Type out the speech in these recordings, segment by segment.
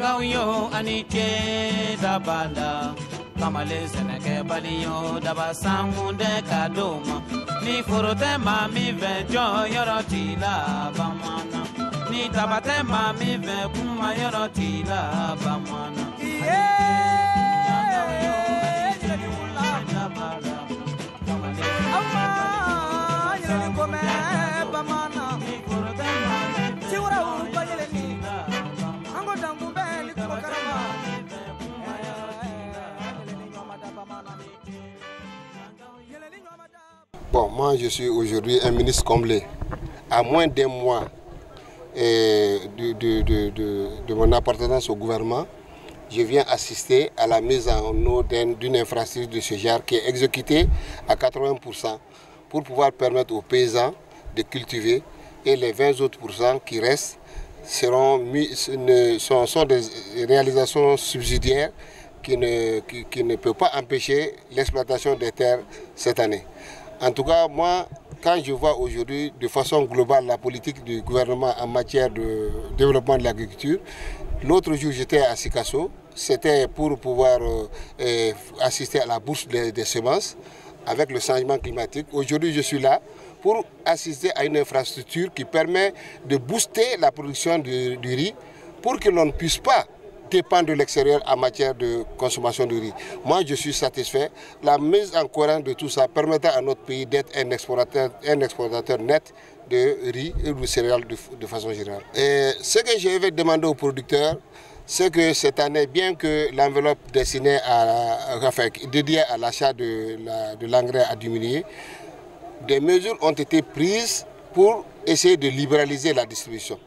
Yangayo aniche dabala Kamale seneke baliyo daba sangunde kadoma Ni forote mami vejo yoroti la bamana Ni tabate mami ve kuma yoroti la bamana Bon, moi je suis aujourd'hui un ministre comblé. À moins d'un mois de mon appartenance au gouvernement, je viens assister à la mise en eau d'une infrastructure de ce genre qui est exécutée à 80% pour pouvoir permettre aux paysans de cultiver, et les 20 autres pourcents qui restent sont des réalisations subsidiaires qui ne peuvent pas empêcher l'exploitation des terres cette année. En tout cas, moi, quand je vois aujourd'hui de façon globale la politique du gouvernement en matière de développement de l'agriculture, l'autre jour j'étais à Sikasso, c'était pour pouvoir assister à la bourse des semences avec le changement climatique. Aujourd'hui, je suis là pour assister à une infrastructure qui permet de booster la production du riz pour que l'on ne puisse pas dépendre de l'extérieur en matière de consommation de riz. Moi, je suis satisfait. La mise en courant de tout ça permettra à notre pays d'être un exportateur net de riz et de céréales de façon générale. Et ce que je vais demander aux producteurs, c'est que cette année, bien que l'enveloppe dédiée à l'achat de l'engrais a diminué, des mesures ont été prises pour essayer de libéraliser la distribution.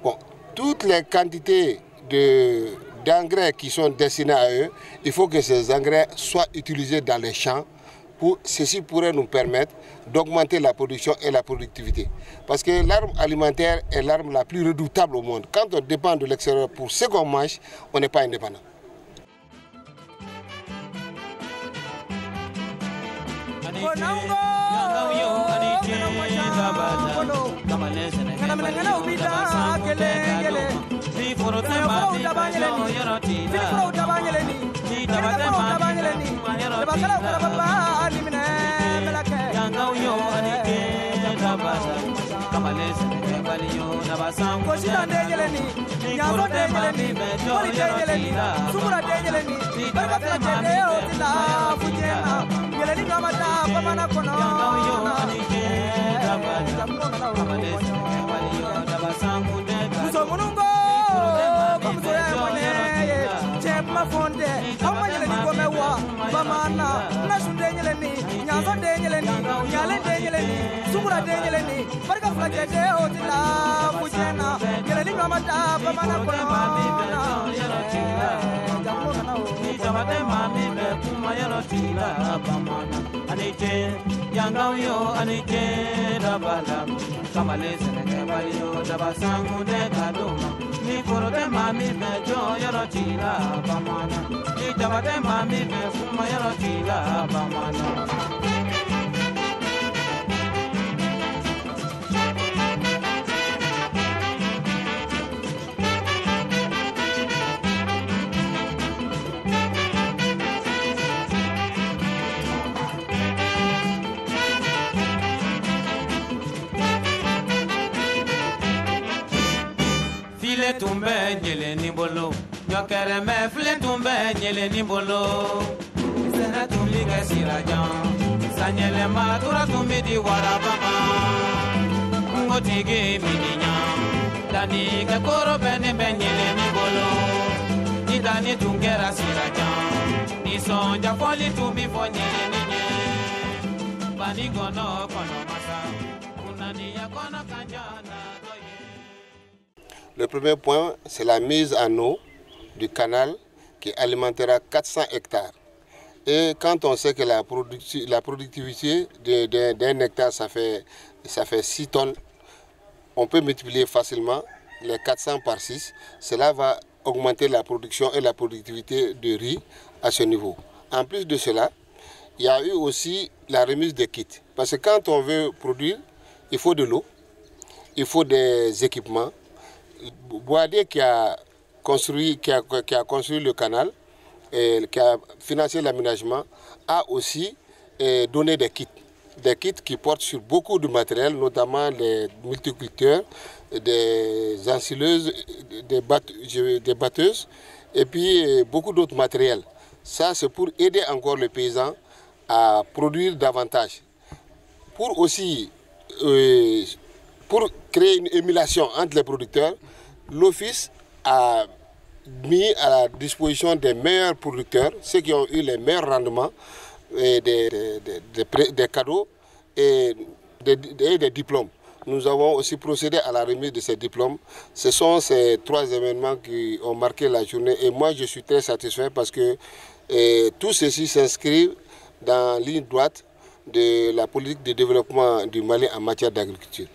Bon, toutes les quantités d'engrais qui sont destinés à eux, il faut que ces engrais soient utilisés dans les champs. Ceci pourrait nous permettre d'augmenter la production et la productivité. Parce que l'arme alimentaire est l'arme la plus redoutable au monde. Quand on dépend de l'extérieur pour ce qu'on mange, on n'est pas indépendant. File tumbe nyele ni bolo, nyokere me file tumbe nyele ni bolo. Sena tumli ke sirajan, sanyele matura tumbi di warabama. Ngotigi midinya, dani ke koro bene be nyele ni bolo. Ni dani tungera sirajan, ni sonja foli tumbi fo nyele ni nye. Bani gono kono masa, unani ya kono kanjana. Le premier point, c'est la mise en eau du canal qui alimentera 400 hectares. Et quand on sait que la productivité d'un hectare, ça fait 6 tonnes, on peut multiplier facilement les 400 par 6. Cela va augmenter la production et la productivité de riz à ce niveau. En plus de cela, il y a eu aussi la remise des kits. Parce que quand on veut produire, il faut de l'eau, il faut des équipements. Boadé qui a qui a construit le canal, et qui a financé l'aménagement, a aussi donné des kits. Des kits qui portent sur beaucoup de matériel, notamment les multiculteurs, des ensileuses, des batteuses, et puis beaucoup d'autres matériels. Ça, c'est pour aider encore les paysans à produire davantage. Pour aussi, pour créer une émulation entre les producteurs, l'Office a mis à la disposition des meilleurs producteurs, ceux qui ont eu les meilleurs rendements, des cadeaux et des diplômes. Nous avons aussi procédé à la remise de ces diplômes. Ce sont ces 3 événements qui ont marqué la journée et moi je suis très satisfait parce que tout ceci s'inscrit dans la ligne droite de la politique de développement du Mali en matière d'agriculture.